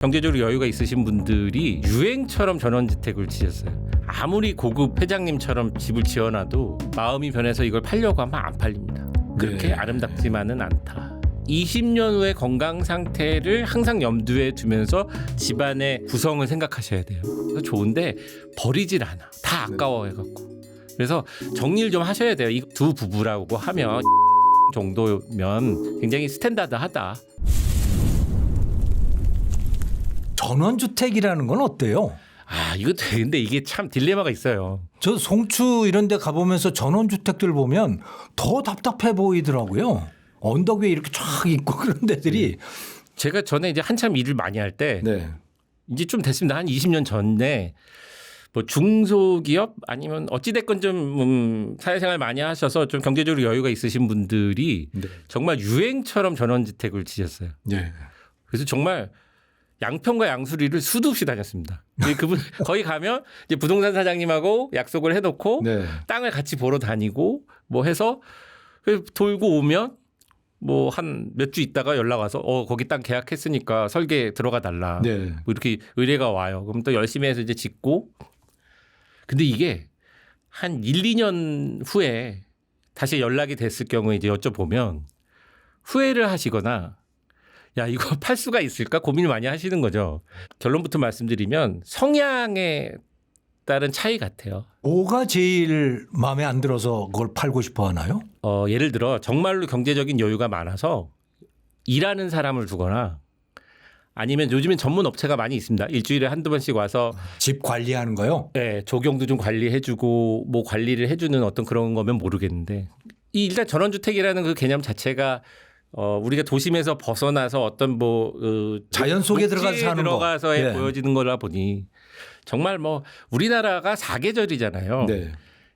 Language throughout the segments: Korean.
경제적으로 여유가 있으신 분들이 유행처럼 전원주택을 지었어요. 아무리 고급 회장님처럼 집을 지어놔도 마음이 변해서 이걸 팔려고 하면 안 팔립니다. 그렇게 네. 아름답지만은 않다. 20년 후의 건강 상태를 항상 염두에 두면서 집안의 구성을 생각하셔야 돼요. 그래서 좋은데 버리질 않아. 다 아까워해갖고. 그래서 정리를 좀 하셔야 돼요. 이 두 부부라고 하면 정도면 굉장히 스탠다드하다. 전원주택이라는 건 어때요? 아, 이거 근데 이게 참 딜레마가 있어요. 저 송추 이런 데 가보면서 전원주택들 보면 더 답답해 보이더라고요. 언덕 위에 이렇게 쫙 있고 그런 데들이. 제가 전에 이제 한참 일을 많이 할 때 네. 이제 좀 됐습니다. 한 20년 전에 뭐 중소기업 아니면 어찌됐건 좀 사회생활 많이 하셔서 좀 경제적으로 여유가 있으신 분들이 네. 정말 유행처럼 전원주택을 지었어요. 네. 그래서 정말 양평과 양수리를 수도 없이 다녔습니다. 그분 거기 가면 이제 부동산 사장님하고 약속을 해놓고 네. 땅을 같이 보러 다니고 뭐 해서 돌고 오면 뭐 한 몇 주 있다가 연락 와서 거기 땅 계약했으니까 설계 들어가 달라. 네. 뭐 이렇게 의뢰가 와요. 그럼 또 열심히 해서 이제 짓고. 근데 이게 한 1, 2년 후에 다시 연락이 됐을 경우에 이제 여쭤보면 후회를 하시거나 야, 이거 팔 수가 있을까? 고민을 많이 하시는 거죠. 결론부터 말씀드리면 성향에 따른 차이 같아요. 뭐가 제일 마음에 안 들어서 그걸 팔고 싶어 하나요? 예를 들어 정말로 경제적인 여유가 많아서 일하는 사람을 두거나 아니면 요즘엔 전문 업체가 많이 있습니다. 일주일에 한두 번씩 와서 집 관리하는 거요? 네, 조경도 좀 관리해주고 뭐 관리를 해주는 어떤 그런 거면 모르겠는데 일단 전원주택이라는 그 개념 자체가 우리가 도심에서 벗어나서 어떤 자연 속에 들어가서 사는 거. 들어가서에 네. 보여지는 거라 보니 정말 뭐 우리나라가 사계절이잖아요. 네.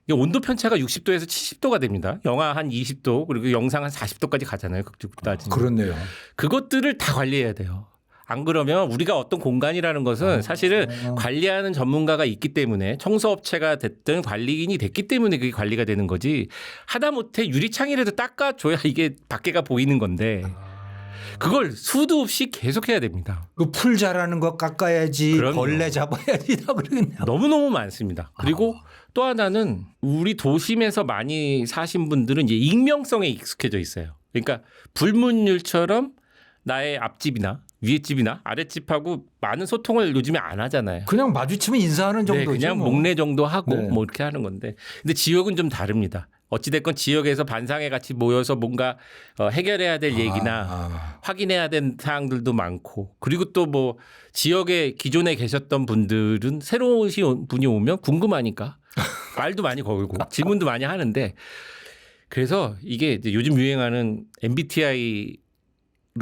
이게 온도 편차가 60도에서 70도가 됩니다. 영하 한 20도 그리고 영상 한 40도까지 가잖아요. 극적으로 따지면. 그렇네요. 그것들을 다 관리해야 돼요. 안 그러면 우리가 어떤 공간이라는 것은 사실은 관리하는 전문가가 있기 때문에 청소업체가 됐든 관리인이 됐기 때문에 그게 관리가 되는 거지 하다못해 유리창이라도 닦아줘야 이게 밖에가 보이는 건데 그걸 수도 없이 계속해야 됩니다. 그 풀 자라는 거 깎아야지 그럼요. 벌레 잡아야지 다 그러겠네요. 너무너무 많습니다. 그리고 또 하나는 우리 도심에서 많이 사신 분들은 이제 익명성에 익숙해져 있어요. 그러니까 불문율처럼 나의 앞집이나 위에집이나 아랫집하고 많은 소통을 요즘에 안 하잖아요. 그냥 마주치면 인사하는 정도죠. 네, 그냥 뭐. 목례 정도 하고 네. 뭐 이렇게 하는 건데. 근데 지역은 좀 다릅니다. 어찌됐건 지역에서 반상회 같이 모여서 뭔가 해결해야 될 얘기나 확인해야 된 사항들도 많고 그리고 또 뭐 지역에 기존에 계셨던 분들은 새로운 분이 오면 궁금하니까 말도 많이 걸고 질문도 많이 하는데 그래서 이게 이제 요즘 유행하는 MBTI로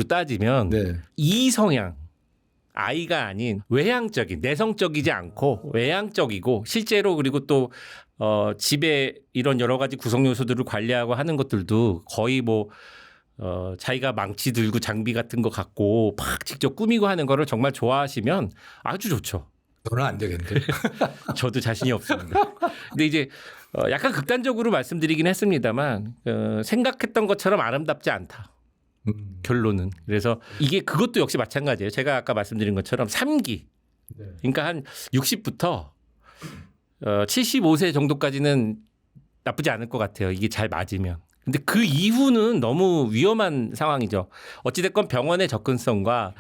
따지면 네. 이 성향 I가 아닌 외향적인 내성적이지 않고 외향적이고 실제로 그리고 또 집에 이런 여러 가지 구성 요소들을 관리하고 하는 것들도 거의 뭐 자기가 망치 들고 장비 같은 거 갖고 막 직접 꾸미고 하는 거를 정말 좋아하시면 아주 좋죠. 저는 안 되겠는데. 저도 자신이 없습니다. 근데 이제 약간 극단적으로 말씀드리긴 했습니다만 생각했던 것처럼 아름답지 않다. 결론은. 그래서 이게 그것도 역시 마찬가지예요. 제가 아까 말씀드린 것처럼 3기. 그러니까 한 60부터 75세 정도까지는 나쁘지 않을 것 같아요. 이게 잘 맞으면. 근데 그 이후는 너무 위험한 상황이죠. 어찌됐건 병원의 접근성과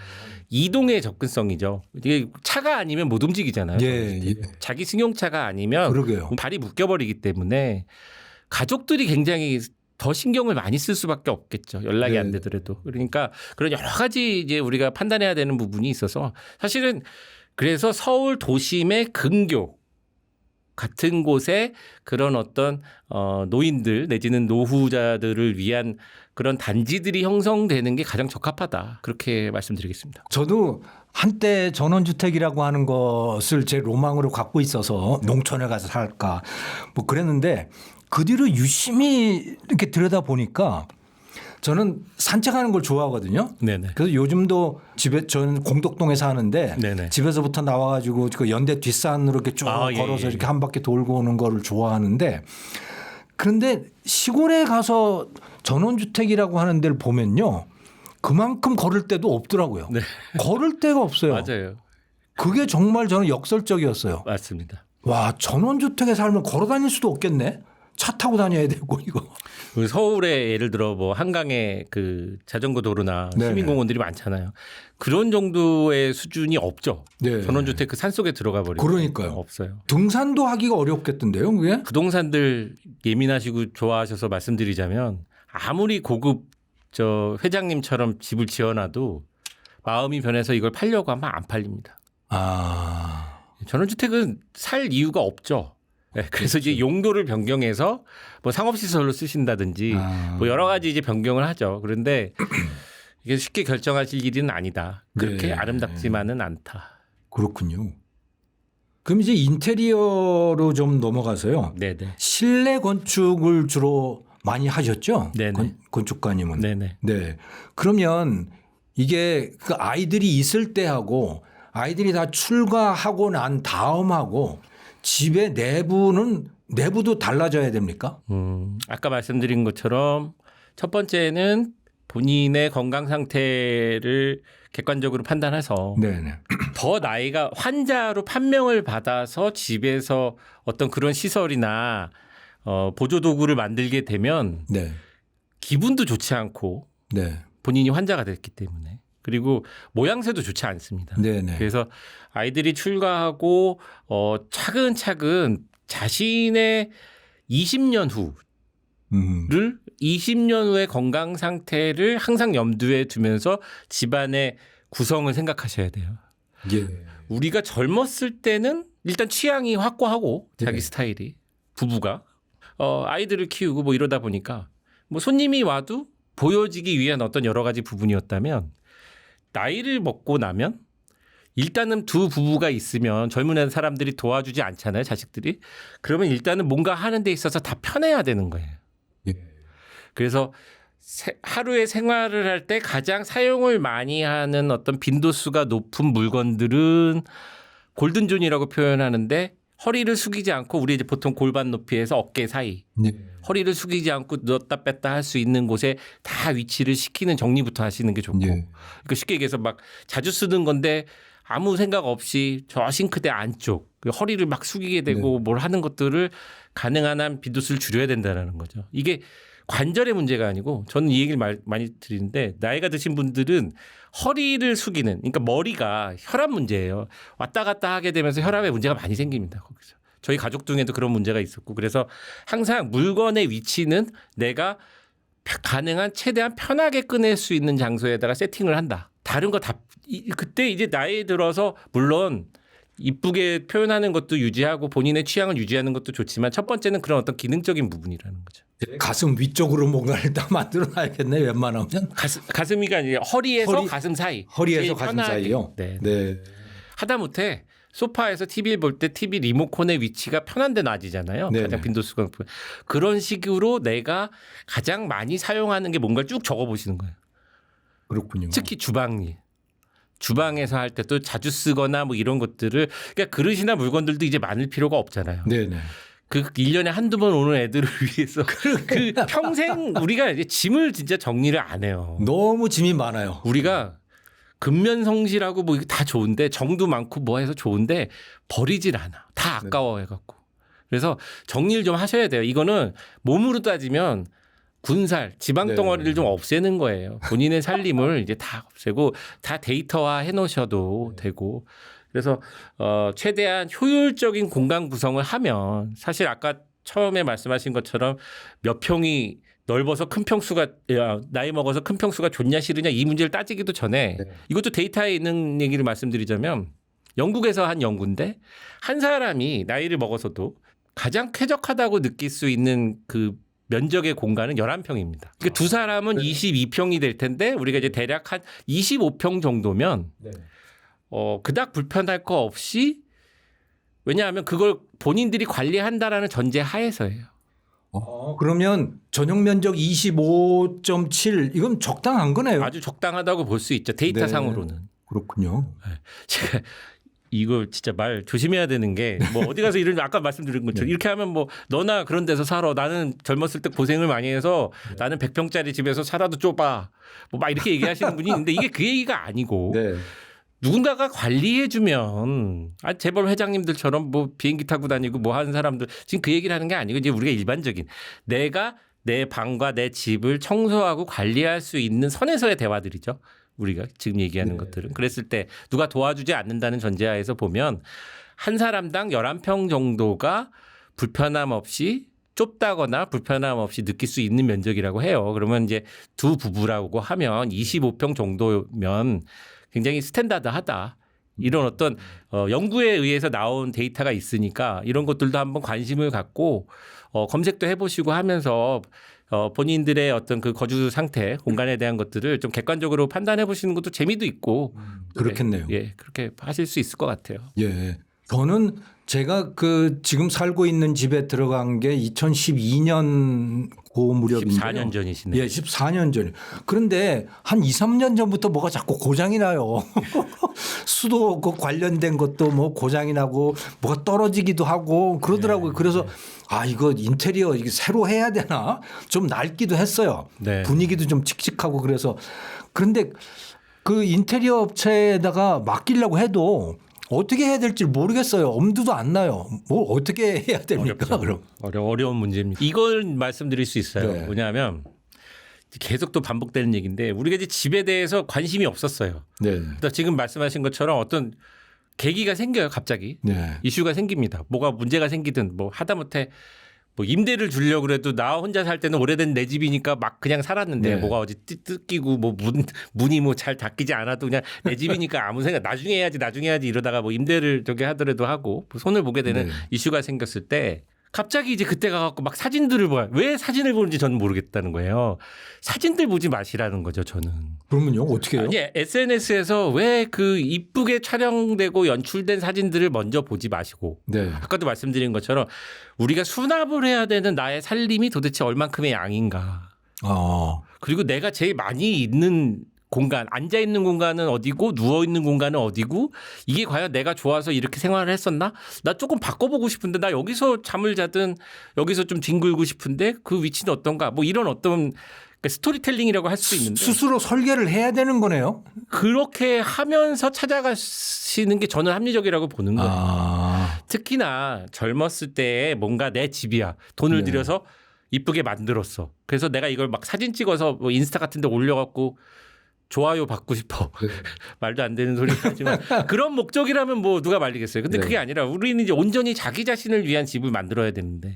이동의 접근성이죠. 이게 차가 아니면 못 움직이잖아요. 예, 예. 자기 승용차가 아니면 그러게요. 발이 묶여버리기 때문에 가족들이 굉장히 더 신경을 많이 쓸 수밖에 없겠죠. 연락이 네. 안 되더라도. 그러니까 그런 여러 가지 이제 우리가 판단해야 되는 부분이 있어서 사실은 그래서 서울 도심의 근교 같은 곳에 그런 어떤 노인들 내지는 노후자들을 위한 그런 단지들이 형성되는 게 가장 적합하다. 그렇게 말씀드리겠습니다. 저도 한때 전원주택이라고 하는 것을 제 로망으로 갖고 있어서 농촌에 가서 살까 뭐 그랬는데 그 뒤로 유심히 이렇게 들여다보니까 저는 산책하는 걸 좋아하거든요. 네네. 그래서 요즘도 집에 저는 공덕동에 사는데 네네. 집에서부터 나와가지고 그 연대 뒷산으로 이렇게 쭉 아, 예, 걸어서 예. 이렇게 한 바퀴 돌고 오는 거를 좋아하는데 그런데 시골에 가서 전원주택이라고 하는 데를 보면요. 그만큼 걸을 데도 없더라고요. 네. 걸을 데가 없어요. 맞아요. 그게 정말 저는 역설적이었어요. 맞습니다. 와, 전원주택에 살면 걸어 다닐 수도 없겠네. 차 타고 다녀야 되고 이거. 우리 서울에 예를 들어 뭐 한강에 그 자전거 도로나 네네. 시민공원들이 많잖아요. 그런 정도의 수준이 없죠. 네. 전원주택 그 산속에 들어가 버리고 그러니까요. 없어요. 등산도 하기가 어렵겠던데요, 그게? 부동산들 예민하시고 좋아하셔서 말씀드리자면 아무리 고급 저 회장님처럼 집을 지어놔도 마음이 변해서 이걸 팔려고 하면 안 팔립니다. 아, 전원주택은 살 이유가 없죠. 네, 그래서 이제 용도를 변경해서 뭐 상업시설로 쓰신다든지 뭐 여러 가지 이제 변경을 하죠. 그런데 이게 쉽게 결정하실 일은 아니다. 그렇게 네. 아름답지만은 않다. 그렇군요. 그럼 이제 인테리어로 좀 넘어가서요. 네네. 실내 건축을 주로 많이 하셨죠? 네네. 건축가님은. 네네. 네. 그러면 이게 그 아이들이 있을 때 하고 아이들이 다 출가하고 난 다음하고 집의 내부도 달라져야 됩니까? 아까 말씀드린 것처럼 첫 번째는 본인의 건강 상태를 객관적으로 판단해서 네네. 더 나이가 환자로 판명을 받아서 집에서 어떤 그런 시설이나 보조 도구를 만들게 되면 네. 기분도 좋지 않고 네. 본인이 환자가 됐기 때문에 그리고 모양새도 좋지 않습니다. 네네. 그래서 아이들이 출가하고 차근차근 자신의 20년 후를 20년 후의 건강 상태를 항상 염두에 두면서 집안의 구성을 생각하셔야 돼요. 예. 우리가 젊었을 때는 일단 취향이 확고하고 자기 네. 스타일이 부부가 아이들을 키우고 뭐 이러다 보니까 뭐 손님이 와도 보여지기 위한 어떤 여러 가지 부분이었다면 나이를 먹고 나면 일단은 두 부부가 있으면 젊은 사람들이 도와주지 않잖아요, 자식들이. 그러면 일단은 뭔가 하는 데 있어서 다 편해야 되는 거예요. 예. 그래서 하루에 생활을 할 때 가장 사용을 많이 하는 어떤 빈도수가 높은 물건들은 골든존이라고 표현하는데 허리를 숙이지 않고 우리 이제 보통 골반 높이에서 어깨 사이 네. 허리를 숙이지 않고 넣었다 뺐다 할 수 있는 곳에 다 위치를 시키는 정리부터 하시는 게 좋고 예. 그러니까 쉽게 얘기해서 막 자주 쓰는 건데 아무 생각 없이 저 싱크대 안쪽 허리를 막 숙이게 되고 뭘 하는 것들을 가능한 한 빈도수를 줄여야 된다는 거죠. 이게 관절의 문제가 아니고 저는 이 얘기를 많이 드리는데 나이가 드신 분들은 허리를 숙이는 그러니까 머리가 혈압 문제예요. 왔다 갔다 하게 되면서 혈압에 문제가 많이 생깁니다. 거기서. 저희 가족 중에도 그런 문제가 있었고 그래서 항상 물건의 위치는 내가 가능한 최대한 편하게 꺼낼 수 있는 장소에다가 세팅을 한다. 다른 거 다 그때 이제 나이 들어서 물론 이쁘게 표현하는 것도 유지하고 본인의 취향을 유지하는 것도 좋지만 첫 번째는 그런 어떤 기능적인 부분이라는 거죠. 가슴 위쪽으로 뭔가를 딱 만들어 놔야겠네, 웬만하면. 가슴이가 아니라 허리에서 가슴 사이. 허리에서 제일 가슴 편하게. 사이요? 네. 네. 하다못해 소파에서 TV를 볼 때 TV 리모컨의 위치가 편한 데 놔지잖아요. 네네. 가장 빈도수가 높은. 그런 식으로 내가 가장 많이 사용하는 게 뭔가를 쭉 적어보시는 거예요. 그렇군요. 특히 주방에서 할 때 또 자주 쓰거나 뭐 이런 것들을 그러니까 그릇이나 물건들도 이제 많을 필요가 없잖아요. 네네. 그 1년에 한두 번 오는 애들을 위해서 그 평생 우리가 이제 짐을 진짜 정리를 안 해요. 너무 짐이 많아요. 우리가 근면성실하고 뭐 이게 다 좋은데 정도 많고 뭐 해서 좋은데 버리질 않아. 다 아까워해갖고. 그래서 정리를 좀 하셔야 돼요. 이거는 몸으로 따지면 군살, 지방 덩어리를 좀 없애는 거예요. 본인의 살림을 이제 다 없애고 다 데이터화 해놓으셔도 되고. 그래서 최대한 효율적인 공간 구성을 하면 사실 아까 처음에 말씀하신 것처럼 몇 평이 넓어서 큰 평수가 나이 먹어서 큰 평수가 좋냐 싫으냐 이 문제를 따지기도 전에 이것도 데이터에 있는 얘기를 말씀드리자면 영국에서 한 연구인데 한 사람이 나이를 먹어서도 가장 쾌적하다고 느낄 수 있는 그 면적의 공간은 11평입니다. 그러니까 두 사람은 22평이 될 텐데 우리가 이제 대략 한 25평 정도면 그닥 불편할 거 없이 왜냐하면 그걸 본인들이 관리한다라는 전제 하에서예요. 그러면 전용 면적 25.7 이건 적당한 거네요. 아주 적당하다고 볼 수 있죠. 데이터상으로는. 그렇군요. 제가 이거 진짜 말 조심해야 되는 게 뭐 어디 가서 이런 아까 말씀드린 것처럼 이렇게 하면 뭐 너나 그런 데서 살아. 나는 젊었을 때 고생을 많이 해서 나는 100평짜리 집에서 살아도 좁아. 뭐 막 이렇게 얘기하시는 분이 있는데 이게 그 얘기가 아니고 네. 누군가가 관리해주면 재벌 회장님들처럼 뭐 비행기 타고 다니고 뭐 하는 사람들 지금 그 얘기를 하는 게 아니고 이제 우리가 일반적인 내가 내 방과 내 집을 청소하고 관리할 수 있는 선에서의 대화들이죠. 우리가 지금 얘기하는 것들은. 그랬을 때 누가 도와주지 않는다는 전제하에서 보면 한 사람당 11평 정도가 불편함 없이 좁다거나 불편함 없이 느낄 수 있는 면적이라고 해요. 그러면 이제 두 부부라고 하면 25평 정도면 굉장히 스탠다드하다. 이런 어떤 연구에 의해서 나온 데이터가 있으니까 이런 것들도 한번 관심을 갖고 검색도 해보시고 하면서 본인들의 어떤 그 거주 상태, 공간에 대한 것들을 좀 객관적으로 판단해 보시는 것도 재미도 있고 그렇겠네요. 예, 그렇게 하실 수 있을 것 같아요. 예. 저는 제가 그 지금 살고 있는 집에 들어간 게 2012년 고 무렵인데 14년 전이시네요. 예, 14년 전. 그런데 한 2, 3년 전부터 뭐가 자꾸 고장이 나요. 수도 그 관련된 것도 뭐 고장이 나고 뭐가 떨어지기도 하고 그러더라고요. 그래서 아 이거 인테리어 이게 새로 해야 되나 좀 낡기도 했어요. 네. 분위기도 좀 칙칙하고 그래서 그런데 그 인테리어 업체에다가 맡기려고 해도 어떻게 해야 될지 모르겠어요. 엄두도 안 나요. 뭐 어떻게 해야 됩니까? 그럼 어려운 문제입니다. 이걸 말씀드릴 수 있어요. 네. 뭐냐면 계속 또 반복되는 얘기인데 우리가 이제 집에 대해서 관심이 없었어요. 네. 그러니까 지금 말씀하신 것처럼 어떤 계기가 생겨요. 갑자기 네. 이슈가 생깁니다. 뭐가 문제가 생기든 뭐 하다못해 뭐 임대를 주려고 그래도 나 혼자 살 때는 오래된 내 집이니까 막 그냥 살았는데 네. 뭐가 어디 뜯기고 뭐 문이 뭐 잘 닫히지 않아도 그냥 내 집이니까 아무 생각 나중에 해야지 이러다가 뭐 임대를 저기 하더라도 하고 손을 보게 되는 네. 이슈가 생겼을 때 갑자기 이제 그때 가갖고 막 사진들을 봐요. 왜 사진을 보는지 저는 모르겠다는 거예요. 사진들 보지 마시라는 거죠, 저는. 그러면요 어떻게 해요? 아니, SNS에서 왜 그 이쁘게 촬영되고 연출된 사진들을 먼저 보지 마시고 네. 아까도 말씀드린 것처럼 우리가 수납을 해야 되는 나의 살림이 도대체 얼만큼의 양인가. 그리고 내가 제일 많이 있는 공간, 앉아 있는 공간은 어디고 누워 있는 공간은 어디고 이게 과연 내가 좋아서 이렇게 생활을 했었나? 나 조금 바꿔보고 싶은데 나 여기서 잠을 자든 여기서 좀 뒹굴고 싶은데 그 위치는 어떤가? 뭐 이런 어떤 스토리텔링이라고 할 수 있는데 스스로 설계를 해야 되는 거네요. 그렇게 하면서 찾아가시는 게 저는 합리적이라고 보는 거예요. 특히나 젊었을 때 뭔가 내 집이야. 돈을 네. 들여서 이쁘게 만들었어. 그래서 내가 이걸 막 사진 찍어서 뭐 인스타 같은 데 올려갖고 좋아요 받고 싶어. 말도 안 되는 소리 하지만 그런 목적이라면 뭐 누가 말리겠어요. 근데 네. 그게 아니라 우리는 이제 온전히 자기 자신을 위한 집을 만들어야 되는데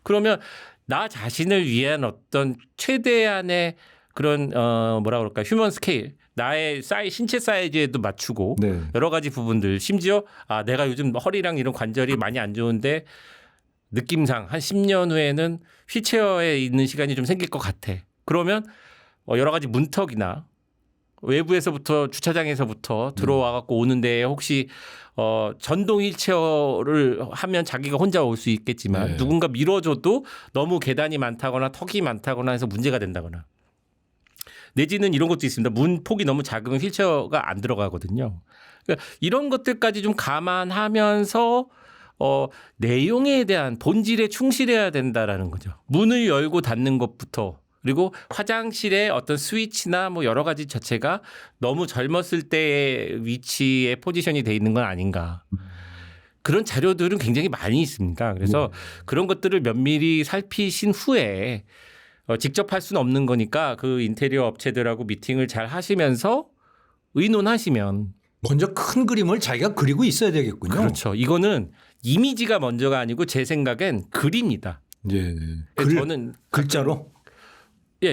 그러면 나 자신을 위한 어떤 최대한의 그런 뭐라 그럴까 휴먼 스케일 나의 신체 사이즈에도 맞추고 네. 여러 가지 부분들 심지어 내가 요즘 허리랑 이런 관절이 많이 안 좋은데 느낌상 한 10년 후에는 휠체어에 있는 시간이 좀 생길 것 같아. 그러면 여러 가지 문턱이나 외부에서부터 주차장에서부터 들어와 갖고 오는 데에 혹시 전동 휠체어를 하면 자기가 혼자 올 수 있겠지만 네. 누군가 밀어줘도 너무 계단이 많다거나 턱이 많다거나 해서 문제가 된다거나 내지는 이런 것도 있습니다. 문 폭이 너무 작으면 휠체어가 안 들어가거든요. 그러니까 이런 것들까지 좀 감안하면서 내용에 대한 본질에 충실해야 된다라는 거죠. 문을 열고 닫는 것부터 그리고 화장실의 어떤 스위치나 뭐 여러 가지 자체가 너무 젊었을 때의 위치에 포지션이 돼 있는 건 아닌가. 그런 자료들은 굉장히 많이 있습니다. 그래서 그런 것들을 면밀히 살피신 후에 직접 할 수는 없는 거니까 그 인테리어 업체들하고 미팅을 잘 하시면서 의논하시면 먼저 큰 그림을 자기가 그리고 있어야 되겠군요. 그렇죠. 이거는 이미지가 먼저가 아니고 제 생각엔 글입니다. 예. 저는 글자로?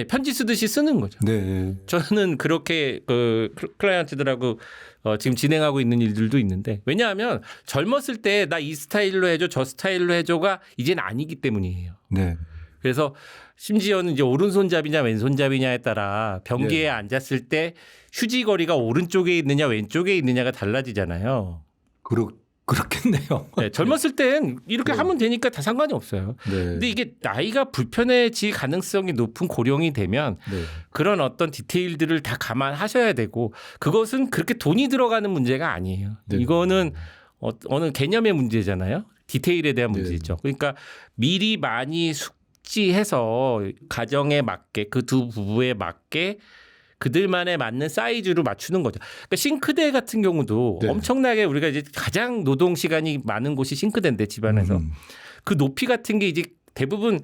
편지 쓰듯이 쓰는 거죠. 네. 저는 그렇게 그 클라이언트들하고 지금 진행하고 있는 일들도 있는데 왜냐하면 젊었을 때 나 이 스타일로 해줘 저 스타일로 해줘가 이제는 아니기 때문이에요. 네. 그래서 심지어는 이제 오른손잡이냐 왼손잡이냐에 따라 변기에 네. 앉았을 때 휴지거리가 오른쪽에 있느냐 왼쪽에 있느냐가 달라지잖아요. 그렇겠네요. 네, 젊었을 땐 이렇게 하면 되니까 다 상관이 없어요. 네. 근데 이게 나이가 불편해질 가능성이 높은 고령이 되면 네. 그런 어떤 디테일들을 다 감안하셔야 되고 그것은 그렇게 돈이 들어가는 문제가 아니에요. 네. 이거는 어느 개념의 문제잖아요. 디테일에 대한 네. 문제죠. 그러니까 미리 많이 숙지해서 가정에 맞게 그 두 부부에 맞게 그들만에 맞는 사이즈로 맞추는 거죠. 그러니까 싱크대 같은 경우도 네. 엄청나게 우리가 이제 가장 노동 시간이 많은 곳이 싱크대인데 집안에서 그 높이 같은 게 이제 대부분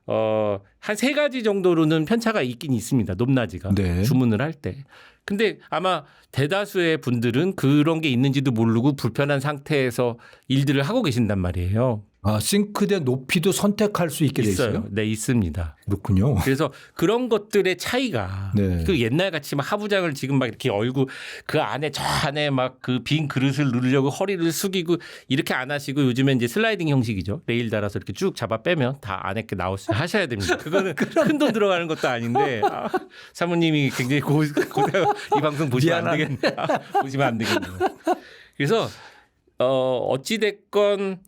한 3가지 정도로는 편차가 있긴 있습니다. 높낮이가 네. 주문을 할 때. 근데 아마 대다수의 분들은 그런 게 있는지도 모르고 불편한 상태에서 일들을 하고 계신단 말이에요. 아, 싱크대 높이도 선택할 수 있게 돼 있어요? 네, 있습니다. 그렇군요. 그래서 그런 것들의 차이가 네. 그 옛날 같이 막 하부장을 지금 막 이렇게 얼고 그 안에 저 안에 막 그 빈 그릇을 누르려고 허리를 숙이고 이렇게 안 하시고 요즘엔 이제 슬라이딩 형식이죠. 레일 달아서 이렇게 쭉 잡아 빼면 다 안에 게 나올 수 하셔야 됩니다. 그거는 큰 돈 들어가는 것도 아닌데 사모님이 굉장히 이 방송 보시면 안 되겠네. 보시면 안 되겠네요. 그래서 어찌 됐건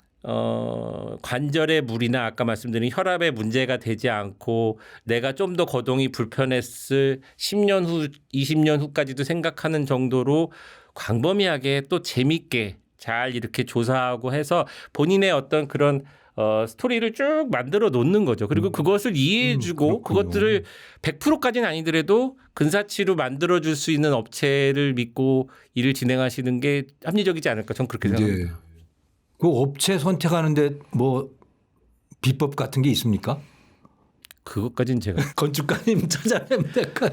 관절의 무리나 아까 말씀드린 혈압에 문제가 되지 않고 내가 좀 더 거동이 불편했을 10년 후, 20년 후까지도 생각하는 정도로 광범위하게 또 재밌게 잘 이렇게 조사하고 해서 본인의 어떤 그런 스토리를 쭉 만들어 놓는 거죠. 그리고 그것을 이해해주고 그렇군요. 그것들을 100%까지는 아니더라도 근사치로 만들어줄 수 있는 업체를 믿고 일을 진행하시는 게 합리적이지 않을까 저는 그렇게 생각합니다. 네. 그 업체 선택하는데 뭐 비법 같은 게 있습니까? 그것까지는 제가 건축가님 찾아내면 될까요?